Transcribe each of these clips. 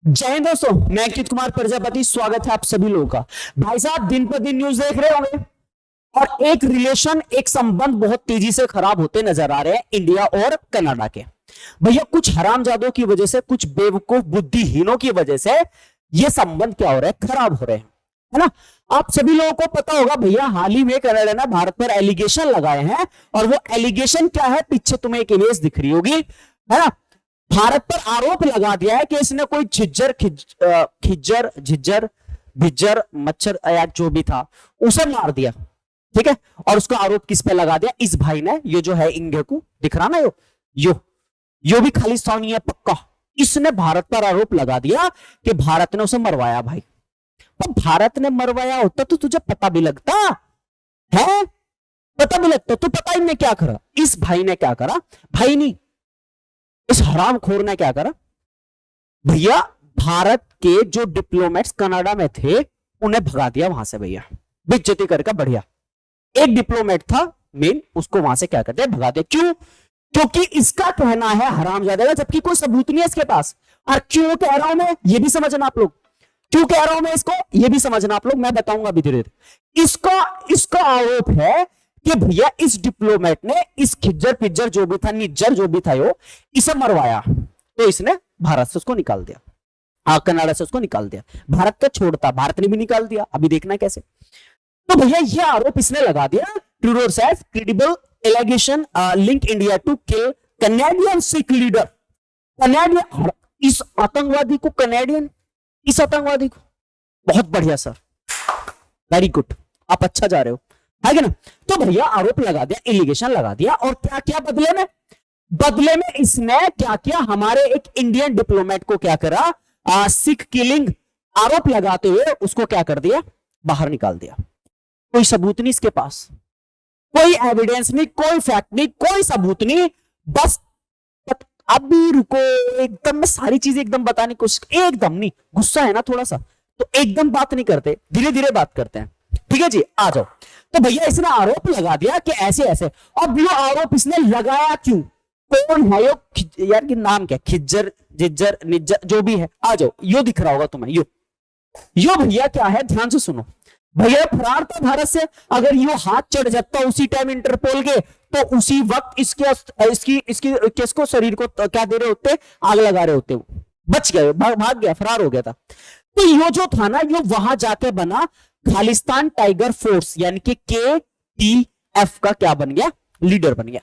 जय हिंद दोस्तों, मैं अंकित कुमार प्रजापति। स्वागत है आप सभी लोगों का। भाई साहब, दिन पर दिन न्यूज देख रहे होंगे और एक रिलेशन, एक संबंध बहुत तेजी से खराब होते नजर आ रहे हैं इंडिया और कनाडा के। भैया, कुछ हरामजादों की वजह से, कुछ बेवकूफ बुद्धिहीनों की वजह से ये संबंध क्या हो रहे हैं, खराब हो रहे हैं, है ना। आप सभी लोगों को पता होगा भैया, हाल ही में कनाडा ने भारत पर एलिगेशन लगाए हैं। और वो एलिगेशन क्या है, पीछे तुम्हें एक इमेज दिख रही होगी, है ना। भारत पर आरोप लगा दिया है कि इसने कोई खिज्जर झिज्जर भिज्जर मच्छर या जो भी था उसे मार दिया, ठीक है। और उसका आरोप किस पे लगा दिया? इस भाई ने। ये जो है इंगे को दिख रहा ना, यो भी खालिस्तानी है पक्का। इसने भारत पर आरोप लगा दिया कि भारत ने उसे मरवाया। भाई, तो भारत ने मरवाया होता तो तुझे पता भी लगता है, पता भी लगता। तो पता इनने क्या करा, इस भाई ने क्या करा, भाई नहीं, इस हरामखोर ने क्या करा भैया, भारत के जो डिप्लोमेट्स कनाडा में थे उन्हें भगा दिया वहां से। भैया, बेइज्जती करके बढ़िया। एक डिप्लोमेट था मेन, उसको वहां से क्या करते हैं, भगा दिया। क्यों? क्योंकि इसका कहना है हरामजादे का, जबकि कोई सबूत नहीं है इसके पास। और क्यों कह रहा हूं मैं, ये भी समझना आप लोग। क्यों कह रहा हूं मैं इसको, ये भी समझना आप लोग, मैं बताऊंगा अभी धीरे धीरे। इसका आरोप है कि भैया इस डिप्लोमेट ने इस खिज्जर पिज्जर जो भी था, निज्जर जो भी था, इसे मरवाया। तो इसने भारत से उसको निकाल दिया, कनाडा से उसको निकाल दिया। भारत का छोड़ता, भारत ने भी निकाल दिया। अभी देखना कैसे। तो भैया ये आरोप इसने लगा दिया। Trudeau says credible allegation link India to kill Canadian Sikh leader. Canadian, इस आतंकवादी को, कैनेडियन, इस आतंकवादी को। बहुत बढ़िया सर, वेरी गुड, आप अच्छा जा रहे हो, है कि ना। तो भैया आरोप लगा दिया, एलिगेशन लगा दिया। और क्या क्या बदले में इसने क्या किया, हमारे एक इंडियन डिप्लोमेट को क्या करा, सिख किलिंग आरोप लगाते हुए उसको क्या कर दिया, बाहर निकाल दिया। कोई सबूत नहीं इसके पास, कोई एविडेंस नहीं, कोई फैक्ट नहीं, कोई सबूत नहीं। बस अभी रुको, एकदम में सारी चीजें एकदम बताने की कोशिश, एकदम नहीं, गुस्सा है ना थोड़ा सा, तो एकदम बात नहीं करते, धीरे धीरे बात करते हैं, ठीक है जी। आ जाओ। तो भैया इसने आरोप लगा दिया कि ऐसे ऐसे। अब ये आरोप इसने लगाया क्यों, कौन है यार, कि नाम क्या, खिज्जर जिज्जर निज्जर जो भी है। आ जाओ, यो दिख रहा होगा तुम्हें, यो भैया क्या है, ध्यान से सुनो। भैया फरार था भारत से। अगर यो हाथ चढ़ जाता उसी टाइम इंटरपोल के, तो उसी वक्त इसकी केस को, शरीर को क्या दे रहे होते, आग लगा रहे होते। वो बच गए, भाग गया, फरार हो गया था। तो यो जो था ना, यो वहां जाके बना खालिस्तान टाइगर फोर्स, यानी कि KTF का क्या बन गया, लीडर बन गया।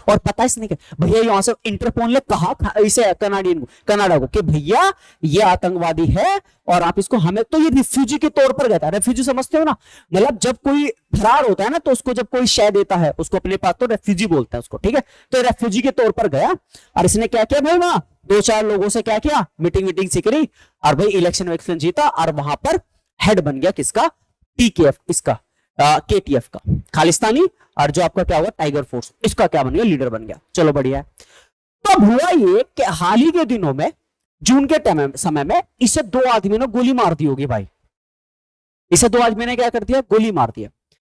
और पता इसने क्या भैया, यहां से इंटरपोल ने कहा इसे, कनाडा को, कि भैया ये आतंकवादी है और आप इसको, हमें तो ये रिफ्यूजी के तौर पर गया था। रिफ्यूजी समझते हो ना, मतलब जब कोई फरार होता है ना, तो उसको जब कोई शय देता है उसको अपने पास, तो रेफ्यूजी बोलते हैं उसको, ठीक है। तो रेफ्यूजी के तौर पर गया और इसने क्या किया भाई, वहां दो चार लोगों से क्या किया, मीटिंग सी करी और भाई इलेक्शन जीता। और वहां पर हेड बन गया किसका, TKF, इसका KTF का, खालिस्तानी। और जो आपका क्या हुआ, टाइगर फोर्स, इसका क्या बन गया, लीडर बन गया। चलो बढ़िया है। तो अब हुआ ये कि हाल ही के दिनों में, जून के समय में, इसे दो आदमी ने गोली मार दी होगी। भाई, इसे दो आदमी ने क्या कर दिया, गोली मार दिया।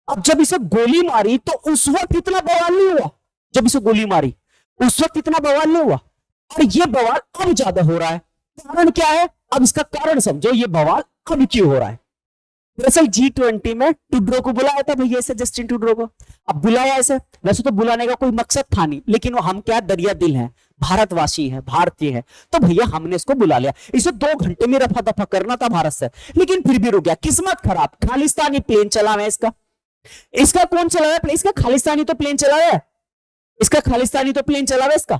अब जब इसे गोली मारी तो उस वक्त इतना बवाल नहीं हुआ। जब इसे गोली मारी उस वक्त इतना बवाल नहीं हुआ, और ये बवाल अब ज्यादा हो रहा है। कारण क्या है, अब इसका कारण समझो, ये बवाल अब क्यों हो रहा है। दरअसल G20 में टूडरो को बुलाया था भैया, इसे जस्टिन टूडरो को। अब बुलाया ऐसे, वैसे तो बुलाने का कोई मकसद था नहीं, लेकिन वो हम क्या, दरिया दिल हैं, भारतवासी हैं, भारतीय हैं, तो भैया हमने इसको बुला लिया। इसे 2 घंटे में रफा दफा करना था भारत से, लेकिन फिर भी रुक गया। किस्मत खराब, खालिस्तानी प्लेन चला हुआ है इसका। इसका कौन चला है, इसका खालिस्तानी तो प्लेन चला है, इसका खालिस्तानी तो प्लेन चला हुआ है इसका।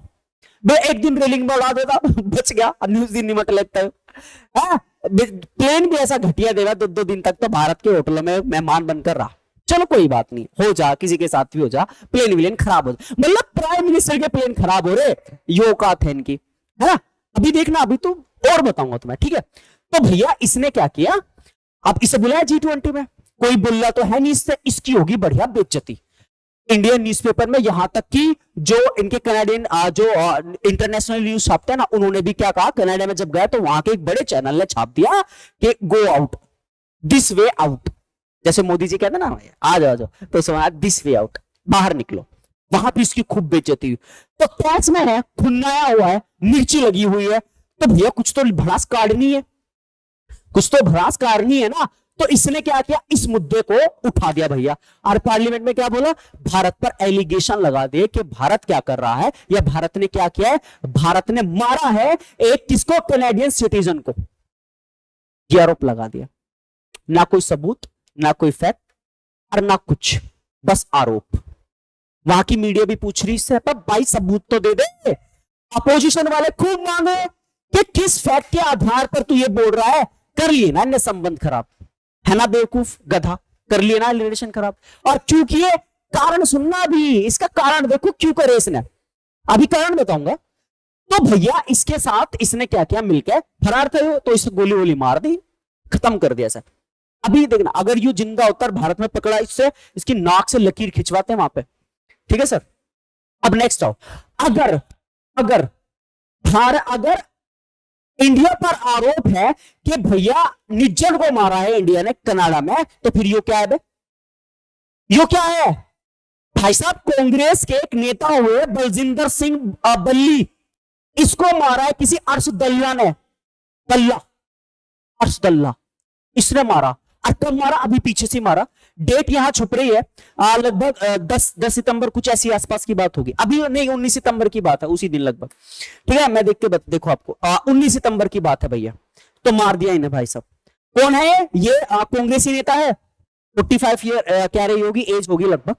मैं एक दिन रेलिंग में उड़ा देता, बच गया, न्यूज दिन निमट लगता है। प्लेन भी ऐसा घटिया देगा, 2 दिन तक तो भारत के होटलों में मेहमान बनकर रहा। चलो कोई बात नहीं, हो जा, किसी के साथ भी हो जा, प्लेन विलेन खराब हो जा, मतलब प्राइम मिनिस्टर के प्लेन खराब हो रहे, यो का थे इनकी, है ना। अभी देखना, अभी तो और बताऊंगा तुम्हें, ठीक है। तो भैया इसने क्या किया, अब इसे बुलाया G20 में, कोई बुल्ला तो है नहीं इससे, इसकी होगी बढ़िया बेइज्जती इंडियन न्यूज़पेपर में। यहां तक कि जो इनके कनाडियन जो इंटरनेशनल न्यूज छापते हैं ना, उन्होंने भी क्या कहा, कनाडा में जब गए तो वहां के एक बड़े चैनल ने छाप दिया कि go out, this way out. जैसे मोदी जी कहते ना, आ जाओ, तो समझ दिस वे आउट, बाहर निकलो। वहां भी इसकी खूब बेइज्जती हुई। तो कैच में है, खुन्नाया हुआ है, मिर्ची लगी हुई है, तो भैया कुछ तो भड़ास काटनी है, कुछ तो भड़ास काटनी है ना। तो इसने क्या किया, इस मुद्दे को उठा दिया भैया, और पार्लियामेंट में क्या बोला, भारत पर एलिगेशन लगा दिए कि भारत क्या कर रहा है, या भारत ने क्या किया है, भारत ने मारा है एक किसको, कैनेडियन सिटीजन को, ये आरोप लगा दिया। ना कोई सबूत, ना कोई फैक्ट, और ना कुछ, बस आरोप। वहां की मीडिया भी पूछ रही है, पर भाई सबूत तो दे दे। अपोजिशन वाले खूब मांगे कि किस फैक्ट के आधार पर तू ये बोल रहा है। कर लिए ना इनने संबंध खराब, है ना बेवकूफ गधा, कर लिए ना रिलेशन खराब। और क्योंकि ये कारण सुनना भी, इसका कारण देखो क्यों करे इसने, अभी कारण बताऊंगा। तो भैया इसके साथ इसने क्या किया, मिलकर फरार थे तो इसे गोली वोली मार दी, खत्म कर दिया सर। अभी देखना, अगर यू जिंदा होता भारत में पकड़ा, इससे इसकी नाक से लकीर खिंचवाते हैं वहां पे, ठीक है सर। अब नेक्स्ट आओ, अगर अगर अगर इंडिया पर आरोप है कि भैया निज्जर को मारा है इंडिया ने कनाडा में, तो फिर यो क्या है बे? यो क्या है भाई साहब, कांग्रेस के एक नेता हुए बलजिंदर सिंह बल्ली, इसको मारा है किसी अर्शदल्ला ने, दल्ला, अर्शदल्ला, इसने मारा। और कब मारा, अभी पीछे से मारा, डेट यहां छुप रही है, लगभग 10 सितंबर कुछ ऐसी आसपास की बात होगी, अभी नहीं 19 सितंबर की बात है, उसी दिन लगभग, ठीक है। मैं देख के देखो आपको 19 सितंबर की बात है भैया, तो मार दिया इन्हें भाई साहब। कौन है ये, कांग्रेसी नेता है, 45 ईयर कह रही होगी, एज होगी लगभग।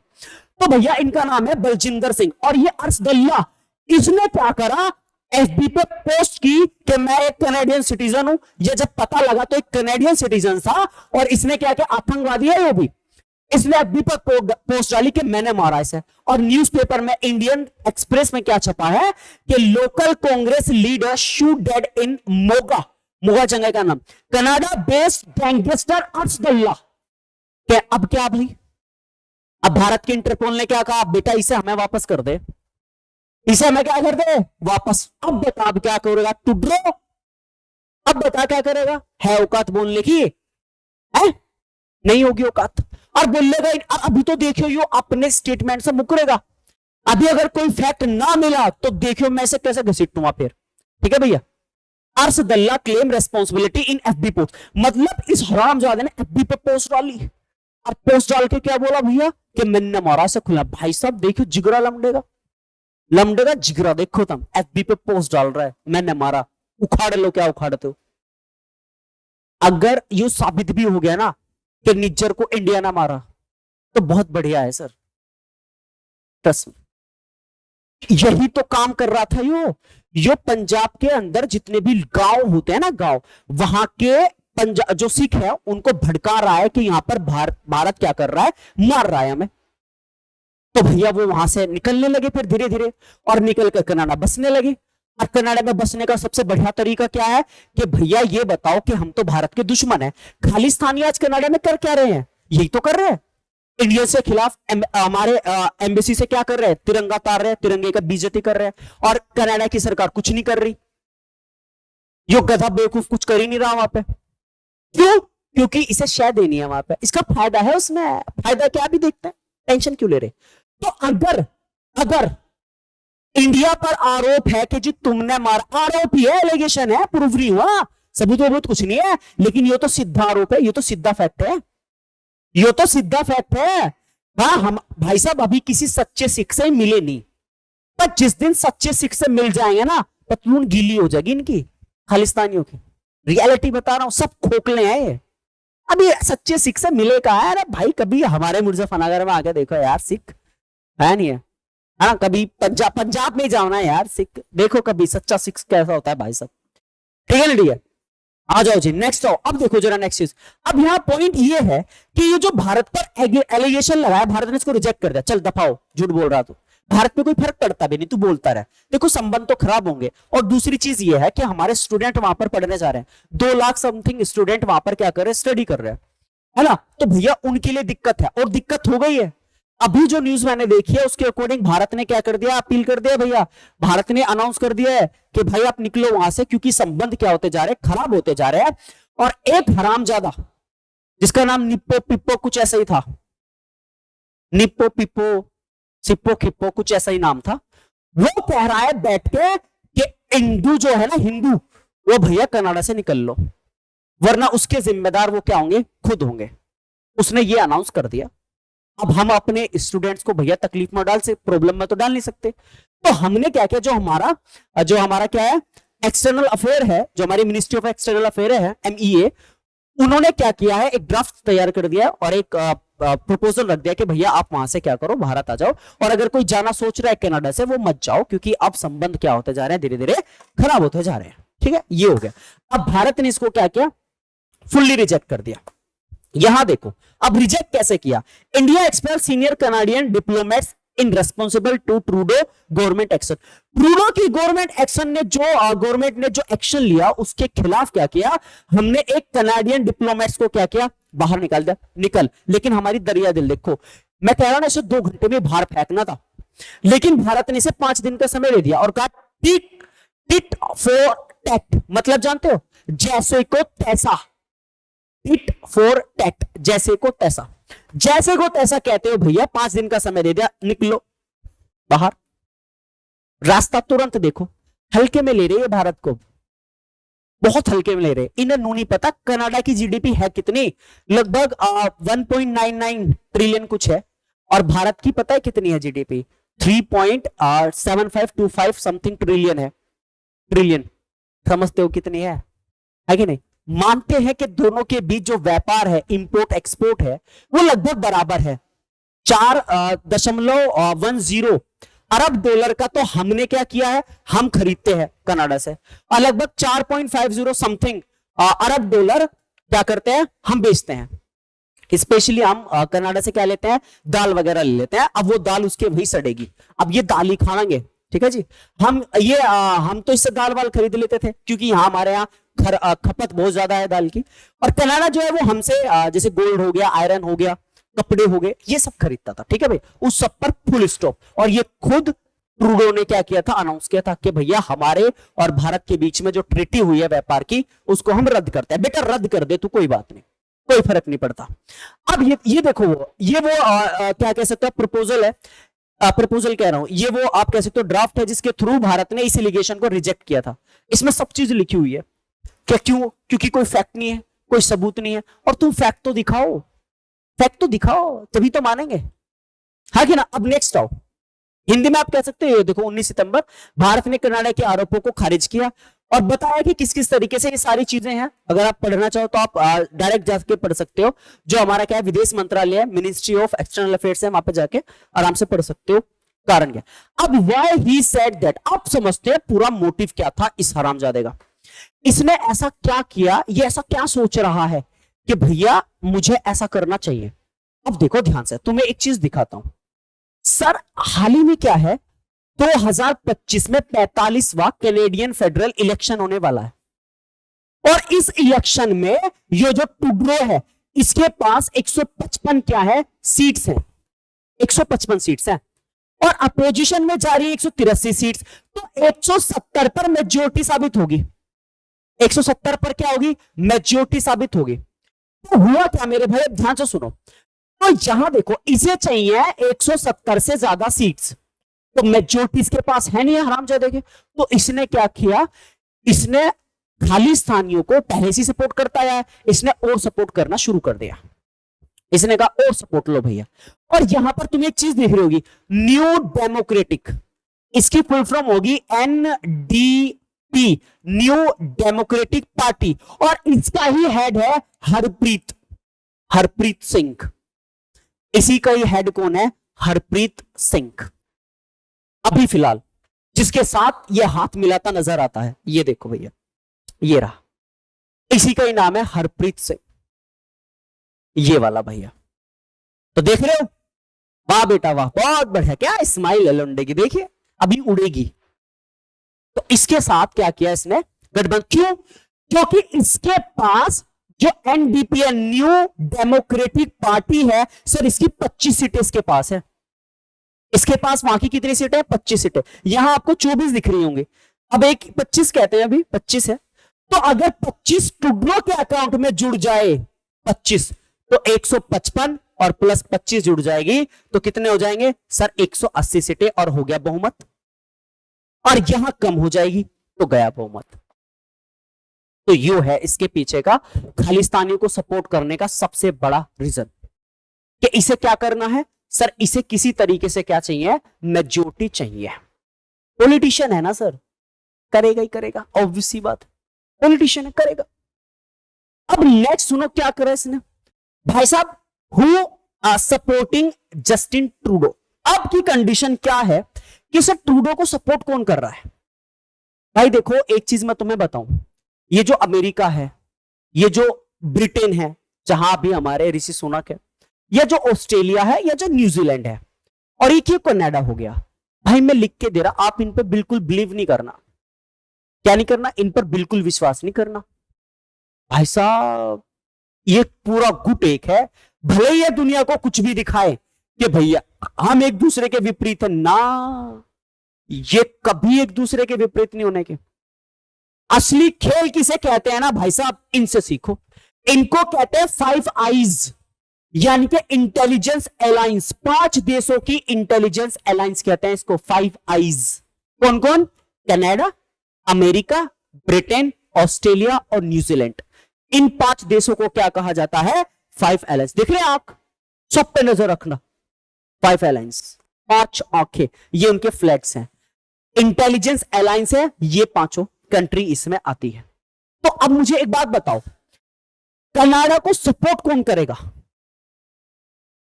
तो भैया इनका नाम है बलजिंदर सिंह, और ये अर्शदल्ला, इसने क्या करा, एफबी पे पोस्ट की कि मैं एक कनाडियन सिटीजन हूं। ये जब पता लगा तो एक कनाडियन सिटीजन था, और इसने क्या किया, आतंकवादी है वो भी, इसने एफबी पर पोस्ट डाली कि मैंने मारा इसे। और न्यूज़पेपर में, इंडियन एक्सप्रेस में क्या छपा है कि local Congress leader shoot dead in Moga, Moga जगह का नाम, कनाडा बेस्ड गैंगस्टर अर्शदल्ला। अब क्या भाई, अब भारत के इंटरपोल ने क्या कहा, बेटा इसे हमें वापस कर दे, इसे हमें क्या कर दे वापस। अब बता, अब क्या करेगा टुड्रो, अब बता क्या करेगा, है औकात बोलने की, है नहीं होगी औकात, और बोलेगा। अभी तो देखियो यो अपने स्टेटमेंट से मुकरेगा, अभी अगर कोई फैक्ट ना मिला तो देखियो मैं इसे कैसे घसीटूंगा फिर, ठीक है भैया। अर्शदल्ला क्लेम रेस्पॉन्सिबिलिटी इन एफबी पोस्ट, मतलब इस हरामजादे ने एफबी पे पोस्ट डाली, और पोस्ट डाल के क्या बोला भैया कि मैंने मारा से खुला। भाई साहब देखियो जिगरा लमडेगा, लमडेगा जिगरा, देखो तुम एफबी पे पोस्ट डाल रहा है मैंने मारा, उखाड़ लो क्या उखाड़ते हो। अगर ये साबित भी हो गया ना कि निज्जर को इंडिया ना मारा, तो बहुत बढ़िया है सर, ट्रस्ट में। यही तो काम कर रहा था यो पंजाब के अंदर जितने भी गांव होते हैं ना, गांव, वहां के पंजाब जो सिख है उनको भड़का रहा है कि यहां पर भारत क्या कर रहा है, मार रहा है हमें। तो भैया वो वहां से निकलने लगे फिर धीरे धीरे, और निकल कर कनाडा बसने लगे। और कनाडा में बसने का सबसे बढ़िया तरीका क्या है कि भैया ये बताओ कि हम तो भारत के दुश्मन हैं, खालिस्तानी आज कनाडा में कर क्या रहे हैं, यही तो कर रहे हैं, इंडिया से खिलाफ हमारे एम्बेसी से क्या कर रहे हैं, तिरंगा तार रहे हैं, तिरंगे का बेइज्जती कर रहे हैं, और कनाडा की सरकार कुछ नहीं कर रही, यो गधा बेवकूफ कुछ कर ही नहीं रहा वहां पे। क्यों, क्योंकि इसे शय देनी है वहां पे, इसका फायदा है उसमें, फायदा क्या भी देखते हैं, टेंशन क्यों ले रहे। तो अगर इंडिया पर आरोप है कि जी तुमने मारा, आरोप ही है, एलिगेशन है, प्रूफ नहीं हुआ, सबूत तो बहुत कुछ नहीं है, लेकिन ये तो सीधा आरोप है, ये तो सीधा फैक्ट है, ये तो सीधा फैक्ट है। हाँ हम भाई साहब अभी किसी सच्चे सिख से मिले नहीं, पर जिस दिन सच्चे सिख से मिल जाएंगे ना, पतलून गीली हो जाएगी इनकी, खालिस्तानियों की। रियलिटी बता रहा हूं, सब खोखले हैं ये। अभी सच्चे सिख से मिले कहा है, अरे भाई कभी हमारे मुजफ्फरनगर में आके देखो यार, सिख है नहीं है, हाँ कभी पंजाब में जाना है यार, सिख देखो कभी सच्चा सिख कैसा होता है भाई साहब, ठीक है ना, ठीक है। आ जाओ जी नेक्स्ट आओ, अब देखो जरा नेक्स्ट चीज। अब यहां पॉइंट ये है कि ये जो भारत पर एलिगेशन लगाया, भारत ने इसको रिजेक्ट कर दिया, चल दफाओ झूठ बोल रहा तू, भारत में कोई फर्क पड़ता भी नहीं, तू बोलता रहे, देखो संबंध तो खराब होंगे। और दूसरी चीज ये है कि हमारे स्टूडेंट वहां पर पढ़ने जा रहे हैं, 2 लाख समथिंग स्टूडेंट वहां पर क्या कर रहे हैं, स्टडी कर रहे हैं, है ना। तो भैया उनके लिए दिक्कत है, और दिक्कत हो गई है। अभी जो न्यूज मैंने देखी है उसके अकॉर्डिंग भारत ने क्या कर दिया, अपील कर दिया भैया, भारत ने अनाउंस कर दिया है कि भाई आप निकलो वहां से, क्योंकि संबंध क्या होते जा रहे हैं, खराब होते जा रहे हैं। और एक हरामजादा जिसका नाम निप्पो पिप्पो कुछ ऐसा ही था, निप्पो पिप्पो सिप्पो खिप्पो कुछ ऐसा ही नाम था, वो कह रहा है बैठ के कि हिंदू जो है ना, हिंदू वो भैया कनाडा से निकल लो, वरना उसके जिम्मेदार वो क्या होंगे, खुद होंगे। उसने ये अनाउंस कर दिया। अब हम अपने स्टूडेंट्स को भैया तकलीफ में डाल से, प्रॉब्लम में तो डाल नहीं सकते। तो हमने क्या किया, जो हमारा क्या है, एक्सटर्नल अफेयर है, जो हमारी मिनिस्ट्री ऑफ एक्सटर्नल अफेयर है, MEA, उन्होंने क्या किया है, एक ड्राफ्ट तैयार कर दिया और एक प्रपोजल रख दिया कि भैया आप वहां से क्या करो, भारत आ जाओ, और अगर कोई जाना सोच रहा है कनाडा से, वो मत जाओ, क्योंकि अब संबंध क्या होते जा रहे हैं, धीरे धीरे खराब होते जा रहे हैं। ठीक है, ये हो गया। अब भारत ने इसको क्या किया, फुल्ली रिजेक्ट कर दिया। यहां देखो, अब रिजेक्ट कैसे किया, India expel senior Canadian diplomats in responsible to Trudeau government action. Trudeau की गवर्नमेंट एक्शन ने गवर्नमेंट ने जो एक्शन लिया, उसके खिलाफ क्या किया, हमने एक कनाडियन डिप्लोमेट्स को क्या किया, बाहर निकाल दिया। निकल, लेकिन हमारी दरिया दिल देखो, मैं कह रहा हूं ना, इसे 2 घंटे में बाहर फेंकना था, लेकिन भारत ने इसे 5 दिन का समय दे दिया और कहा टिट टिट फॉर टैट। मतलब जानते हो, जैसे को तैसा, टिट फॉर टैट, जैसे को तैसा। जैसे को तैसा कहते हो भैया, 5 दिन का समय दे दिया, निकलो बाहर। रास्ता तुरंत देखो, हल्के में ले रहे हैं भारत को, बहुत हल्के में ले रहे। इन्हें नहीं पता कनाडा की जीडीपी है कितनी, लगभग 1.99 ट्रिलियन कुछ है, और भारत की पता है कितनी है जीडीपी, 3.7525 समथिंग ट्रिलियन है। ट्रिलियन समझते हो कितनी है कि नहीं। मानते हैं कि दोनों के बीच जो व्यापार है, इंपोर्ट एक्सपोर्ट है, वो लगभग बराबर है। 4.10 अरब डॉलर का तो हमने क्या किया है, हम खरीदते हैं कनाडा से, और लगभग 4.50 समथिंग अरब डॉलर क्या करते हैं, हम बेचते हैं। स्पेशली हम कनाडा से क्या लेते हैं, दाल वगैरह ले लेते हैं। अब वो दाल उसके वही सड़ेगी, अब ये दाल ही खाएंगे। ठीक है जी, हम तो इससे दाल वाल खरीद लेते थे, क्योंकि यहाँ हमारे यहाँ खपत बहुत ज्यादा है दाल की। और कनाडा जो है वो हमसे जैसे गोल्ड हो गया, आयरन हो गया, कपड़े हो गए, ये सब खरीदता था। ठीक है भाई, उस सब पर फुल स्टॉप। और ये खुद ट्रूडो ने क्या किया था, अनाउंस किया था कि भैया हमारे और भारत के बीच में जो ट्रीटी हुई है व्यापार की, उसको हम रद्द करते हैं। बेटा रद्द कर दे तो कोई बात नहीं, कोई फर्क नहीं पड़ता। अब ये देखो, ये वो क्या कह सकते हैं, प्रपोजल है, प्रपोजल कह रहा हूं, ये वो आप कह सकते हो ड्राफ्ट है, जिसके थ्रू भारत ने इस एलिगेशन को रिजेक्ट किया था। इसमें सब चीज लिखी हुई है। क्या, क्यों, क्योंकि कोई फैक्ट नहीं है, कोई सबूत नहीं है, और तुम फैक्ट तो दिखाओ, फैक्ट तो दिखाओ, तभी तो मानेंगे, हाँ कि ना। अब नेक्स्ट आओ, हिंदी में आप कह सकते हो, देखो 19 सितंबर भारत ने कनाडा के आरोपों को खारिज किया और बताया कि किस किस तरीके से ये सारी चीजें हैं। अगर आप पढ़ना चाहो तो आप डायरेक्ट जाके पढ़ सकते हो, जो हमारा क्या है, विदेश मंत्रालय है, मिनिस्ट्री ऑफ एक्सटर्नल अफेयर्स है, वहां पे जाके आराम से पढ़ सकते हो कारण क्या। अब व्हाई ही सेड दैट, आप समझते हैं पूरा मोटिव क्या था इस हरामजादे का, इसने ऐसा क्या किया, ये ऐसा क्या सोच रहा है कि भैया मुझे ऐसा करना चाहिए। अब देखो ध्यान से, तुम्हें एक चीज दिखाता हूं सर, हाल ही में क्या है, 2025 में 45वां कैनेडियन फेडरल इलेक्शन होने वाला है, और इस इलेक्शन में ये जो ट्रूडो है, इसके पास 155 क्या है, सीट्स हैं, 155 सीट्स हैं, और अपोजिशन में जा रही है 183 सीट्स। तो 170 पर मेजोरिटी साबित होगी, 170 पर क्या होगी, मेजोरिटी साबित होगी। तो हुआ क्या मेरे भाई, ध्यान से सुनो। तो यहां देखो, इसे चाहिए 170 से ज्यादा सीट्स, तो मेजोरिटी इसके पास है नहीं, हरामजादे के। तो इसने क्या किया, इसने खाली स्थानियों को पहले से सपोर्ट करता है, इसने और सपोर्ट करना शुरू कर दिया। इसने कहा और सपोर्ट लो भैया। और यहां पर तुम्हें एक चीज दिख रही होगी, न्यू डेमोक्रेटिक, इसकी फुल फॉर्म होगी NDP, न्यू डेमोक्रेटिक पार्टी, और इसका ही हेड है हरप्रीत सिंह। इसी का ही हेड कौन है, हरप्रीत सिंह, अभी फिलहाल जिसके साथ ये हाथ मिलाता नजर आता है, ये देखो भैया, ये रहा, इसी का ही नाम है हरप्रीत सिंह, ये वाला भैया। तो देख रहे हो, वाह बेटा वाह, बहुत बढ़िया, क्या स्माइल है लौंडे की, देखिए अभी उड़ेगी। तो इसके साथ क्या किया इसने, गठबंधन। क्यों, क्योंकि इसके पास जो NDP है, न्यू डेमोक्रेटिक पार्टी है, सर इसकी 25 सीटें इसके पास है। इसके पास वहां की कितनी सीटें, 25 सीटें, यहां आपको 24 दिख रही होंगी, अब एक 25 कहते हैं, अभी 25 है। तो अगर 25 ट्रूडो के अकाउंट में जुड़ जाए 25, तो 155 और प्लस 25 जुड़ जाएगी, तो कितने हो जाएंगे सर, 180 सीटें, और हो गया बहुमत। और यहां कम हो जाएगी तो गया बहुमत। तो यो है इसके पीछे का खालिस्तानियों को सपोर्ट करने का सबसे बड़ा रीजन कि इसे क्या करना है सर, इसे किसी तरीके से क्या चाहिए, मेजोरिटी चाहिए। पॉलिटिशियन है ना सर, करेगा ही करेगा, ऑब्वियस सी बात, पॉलिटिशियन है, करेगा। अब नेक्स्ट सुनो क्या करा इसने भाई साहब, हु सपोर्टिंग जस्टिन ट्रूडो। अब की कंडीशन क्या है कि सर ट्रूडो को सपोर्ट कौन कर रहा है। भाई देखो एक चीज मैं तुम्हें बताऊं, ये जो अमेरिका है, ये जो ब्रिटेन है जहां भी हमारे ऋषि सुनक है, या जो ऑस्ट्रेलिया है, या जो न्यूजीलैंड है, और एक ये कनाडा हो गया। भाई मैं लिख के दे रहा, आप इन पर बिल्कुल बिलीव नहीं करना। क्या नहीं करना, इन पर बिल्कुल विश्वास नहीं करना। भाई साहब ये पूरा गुट एक है, भले ही दुनिया को कुछ भी दिखाए कि भैया हम एक दूसरे के विपरीत है ना, ये कभी एक दूसरे के विपरीत नहीं होने के। असली खेल किसे कहते हैं ना भाई साहब, इनसे सीखो। इनको कहते हैं फाइव आईज, यानी कि इंटेलिजेंस अलायंस। 5 देशों की इंटेलिजेंस अलायंस कहते हैं इसको, फाइव आईज। कौन कौन, कनाडा, अमेरिका, ब्रिटेन, ऑस्ट्रेलिया और न्यूजीलैंड। इन 5 देशों को क्या कहा जाता है, फाइव अलायंस। देख रहे हैं आप, सब पे नजर रखना, फाइव अलायंस, 5 आंखें, ये उनके फ्लैग्स हैं। इंटेलिजेंस अलायंस है, ये 5 कंट्री इसमें आती है। तो अब मुझे एक बात बताओ, कनाडा को सपोर्ट कौन करेगा?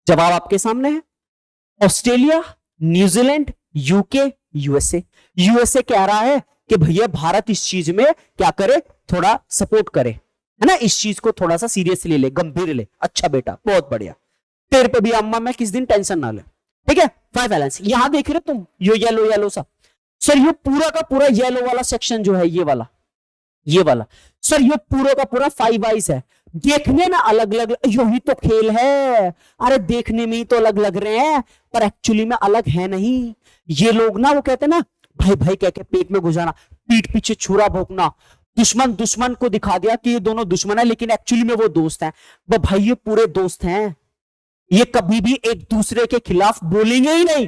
जवाब आपके सामने है, Australia, New Zealand, UK, USA. USA कह रहा है कि भैया भारत इस चीज में क्या करे, थोड़ा सपोर्ट करे, है ना, इस चीज को थोड़ा सा सीरियसली ले, गंभीर ले। अच्छा बेटा, बहुत बढ़िया, तेरे पे भी अम्मा मैं किस दिन टेंशन ना ले, ठीक है। फाइव अलायंस, यहां देख रहे तुम, यो येलो येलो सा, सर ये पूरा का पूरा येलो वाला सेक्शन जो है, ये वाला सर, ये पूरा का पूरा फाइव आइज है। देखने में अलग अलग, यही तो खेल है, अरे देखने में ही तो अलग लग रहे हैं, पर एक्चुअली में अलग है नहीं। ये लोग ना, वो कहते हैं ना, भाई भाई कह के पेट में घुसाना, पीठ पीछे छुरा भोंकना, दुश्मन को दिखा दिया कि ये दोनों दुश्मन है, लेकिन एक्चुअली में वो दोस्त हैं। वो भाई ये पूरे दोस्त हैं, ये कभी भी एक दूसरे के खिलाफ बोलेंगे ही नहीं,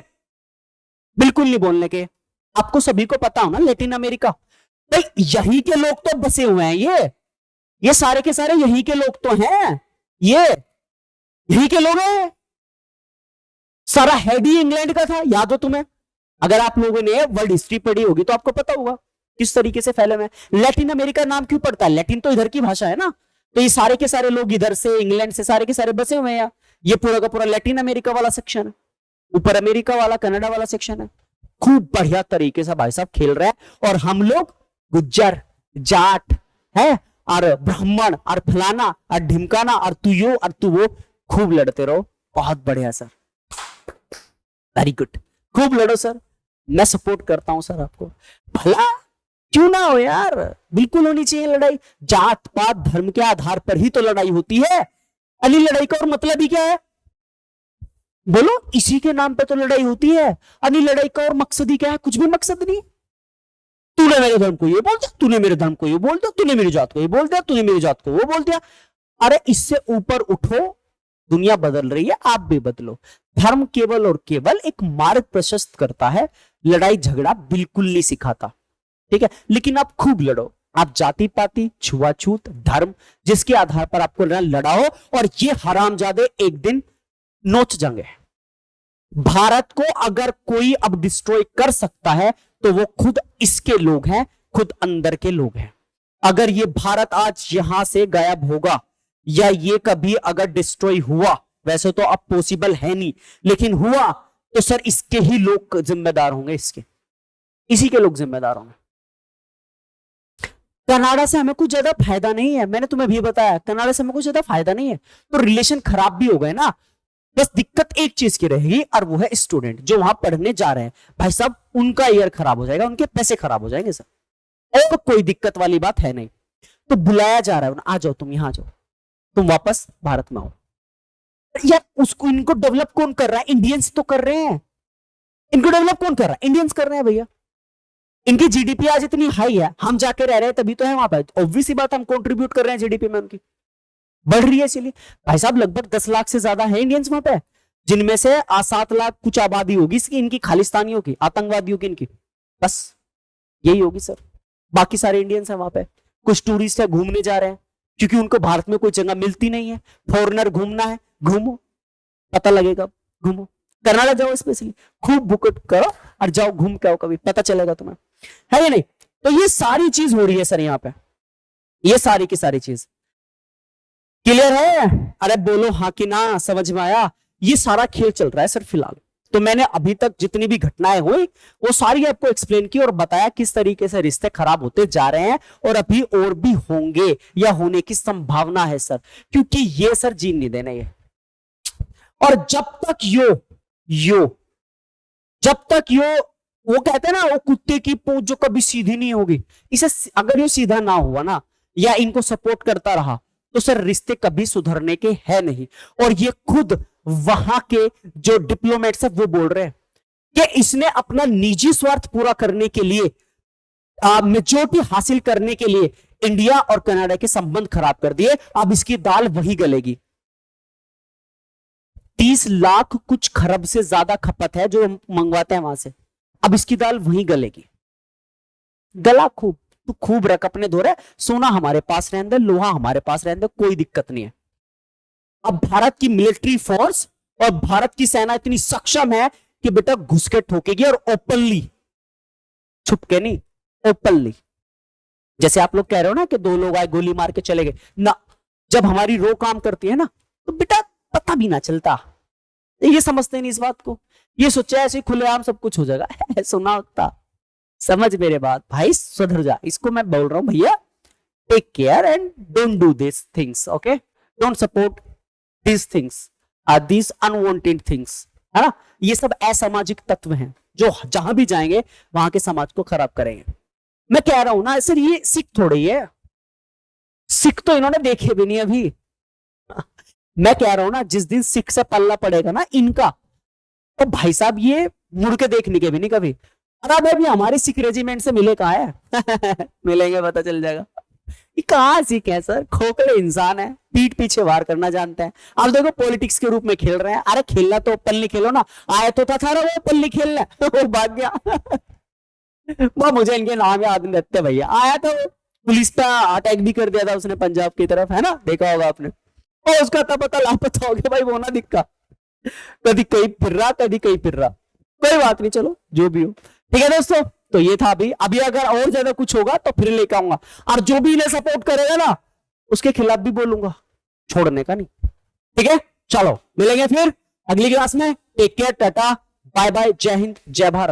बिल्कुल नहीं बोलने के। आपको सभी को पता हो ना, लैटिन अमेरिका, भाई यही के लोग तो बसे हुए हैं, ये सारे के सारे यही के लोग तो हैं, ये यही के लोग हैं। सारा हेड ही इंग्लैंड का था, याद हो तुम्हें? अगर आप लोगों ने वर्ल्ड हिस्ट्री पढ़ी होगी तो आपको पता होगा किस तरीके से फैले हुए। लैटिन अमेरिका नाम क्यों पड़ता है, लैटिन तो इधर की भाषा है ना, तो ये सारे के सारे लोग इधर से, इंग्लैंड से सारे के सारे बसे हुए हैं। ये पूरा का पूरा लैटिन अमेरिका वाला सेक्शन है, ऊपर अमेरिका वाला, कनाडा वाला सेक्शन है। खूब बढ़िया तरीके से भाई साहब खेल रहे हैं, और हम लोग गुज्जर, जाट है, और ब्राह्मण, और फलाना, और ढिमकाना, और तू यो और तू वो, खूब लड़ते रहो। बहुत बढ़िया सर, वेरी गुड, खूब लड़ो सर, मैं सपोर्ट करता हूं सर आपको। भला क्यों ना हो यार, बिल्कुल होनी चाहिए लड़ाई। जात पात धर्म के आधार पर ही तो लड़ाई होती है, अली लड़ाई का और मतलब ही क्या है, बोलो, इसी के नाम पे तो लड़ाई होती है। अली लड़ाई का और मकसद ही क्या है, कुछ भी मकसद नहीं। तूने मेरे धर्म को ये बोल दिया, तूने मेरे धर्म को ये बोल दिया, तूने मेरी जात को ये बोल दिया, तूने मेरी जात को वो बोल दिया। अरे इससे ऊपर उठो, दुनिया बदल रही है, आप भी बदलो। धर्म केवल और केवल एक मार्ग प्रशस्त करता है, लड़ाई झगड़ा बिल्कुल नहीं सिखाता, ठीक है। लेकिन आप खूब लड़ो, आप जाति पाति, छुआछूत, धर्म, जिसके आधार पर आपको लड़ाओ, और ये हरामजादे एक दिन नोच जाएंगे। भारत को अगर कोई अब डिस्ट्रॉय कर सकता है तो वो खुद इसके लोग हैं, खुद अंदर के लोग हैं। अगर ये भारत आज यहां से गायब होगा, या ये कभी अगर डिस्ट्रॉय हुआ, वैसे तो अब पॉसिबल है नहीं, लेकिन हुआ तो सर इसके ही लोग जिम्मेदार होंगे, इसके इसी के लोग जिम्मेदार होंगे। कनाडा से हमें कुछ ज्यादा फायदा नहीं है, मैंने तुम्हें भी बताया, कनाडा से हमें कुछ ज्यादा फायदा नहीं है, तो रिलेशन खराब भी हो गए ना। बस दिक्कत एक चीज की रहेगी, और वो है स्टूडेंट जो वहां पढ़ने जा रहे हैं। भाई साहब उनका ईयर खराब हो जाएगा, उनके पैसे खराब हो जाएंगे सर, और तो कोई दिक्कत वाली बात है नहीं। तो बुलाया जा रहा है, आ जाओ तुम, यहां जाओ, तुम वापस भारत में आओ। यार उसको, इनको डेवलप कौन कर रहा है, इंडियंस तो कर रहे हैं। इनको डेवलप कौन कर रहा है, इंडियंस कर रहे हैं भैया। इनकी जीडीपी आज इतनी हाई है, हम जाके रह रहे हैं तभी तो है वहां पर, ऑब्वियस बात, हम कंट्रीब्यूट कर रहे हैं जीडीपी में, उनकी बढ़ रही है। इसलिए भाई साहब लगभग 10 लाख से ज्यादा है इंडियंस वहां पे, जिनमें से 7 लाख कुछ आबादी होगी इसकी, इनकी खालिस्तानियों की, आतंकवादियों की, इनकी बस यही होगी सर। बाकी सारे इंडियंस हैं वहां पे, कुछ टूरिस्ट है घूमने जा रहे हैं क्योंकि उनको भारत में कोई जगह मिलती नहीं है, फॉरेनर घूमना है, घूमो, पता लगेगा, घूमो, कनाडा जाओ स्पेशली, खूब बुक करो और जाओ घूम के आओ, कभी पता चलेगा तुम्हें, है या नहीं। तो ये सारी चीज हो रही है सर यहाँ पे, ये सारी की सारी चीज क्लियर है। अरे बोलो हाँ कि ना, समझ में आया। ये सारा खेल चल रहा है सर फिलहाल। तो मैंने अभी तक जितनी भी घटनाएं हुई वो सारी आपको एक्सप्लेन की और बताया किस तरीके से रिश्ते खराब होते जा रहे हैं और अभी और भी होंगे या होने की संभावना है सर, क्योंकि ये सर जीन नहीं देना ये। और जब तक जब तक वो कहते हैं ना, वो कुत्ते की पूंछ जो कभी सीधी नहीं होगी, इसे अगर ये सीधा ना हुआ ना या इनको सपोर्ट करता रहा तो सर रिश्ते कभी सुधरने के है नहीं। और ये खुद वहां के जो डिप्लोमेट्स है वो बोल रहे हैं कि इसने अपना निजी स्वार्थ पूरा करने के लिए, मेजोरिटी हासिल करने के लिए इंडिया और कनाडा के संबंध खराब कर दिए। अब इसकी दाल वही गलेगी। 30 लाख कुछ खरब से ज्यादा खपत है जो हम मंगवाते हैं वहां से, अब इसकी दाल वहीं गलेगी। गला खूब, तू खूब रख अपने धोरे, सोना हमारे पास रहने दे, लोहा हमारे पास रहने दे, कोई दिक्कत नहीं है। अब भारत की मिलिट्री फोर्स और भारत की सेना इतनी सक्षम है कि बेटा घुस के ठोकेगी, और ओपनली, छुप के नहीं, ओपनली। जैसे आप लोग कह रहे हो ना कि 2 लोग आए गोली मार के चले गए ना, जब हमारी रो काम करती है ना तो बेटा पता भी ना चलता। ये समझते नहीं इस बात को, ये सोचा ऐसे खुलेआम सब कुछ हो जाएगा। सुना होता, समझ मेरे बात भाई, सुधर जा। इसको मैं बोल रहा हूं भैया, take care and don't do this things, okay, don't support this things, this unwanted things, है ना। ये सब असामाजिक तत्व हैं जो जहां भी जाएंगे वहां के समाज को खराब करेंगे। मैं कह रहा हूं ना सर, ये सिख थोड़ी है, सिख तो इन्होंने देखे भी नहीं अभी। मैं कह रहा हूं ना, जिस दिन सिख से पल्ला पड़ेगा ना इनका, तो भाई साहब ये मुड़ के देखने के भी नहीं कभी। अरे अभी हमारी सिख रेजिमेंट से मिले कहा है? मिलेंगे पता चल जाएगा। ये कहां सिख है सर, खोखले इंसान है, पीठ पीछे वार करना जानते हैं। आप देखो पॉलिटिक्स के रूप में खेल रहे हैं। अरे खेलना तो ओपनली खेलो ना, आया तो था वो ओपनली खेलना, वो भाग गया। वो मुझे इनके नाम याद नहीं रहते भैया। आया तो पुलिस पे अटैक भी कर दिया था उसने पंजाब की तरफ, है ना, देखा होगा आपने। और उसका तब पता लापता हो गया भाई, वो ना दिक्का, कभी कहीं फिर रहा, कभी कहीं फिर रहा। कोई बात नहीं, चलो जो भी हो, ठीक है दोस्तों। तो ये था अभी अगर और ज्यादा कुछ होगा तो फिर लेकर आऊंगा, और जो भी इन्हें सपोर्ट करेगा ना उसके खिलाफ भी बोलूंगा, छोड़ने का नहीं, ठीक है। चलो मिलेंगे फिर अगली क्लास में। Take care, tata, bye bye, जय हिंद, जय भारत।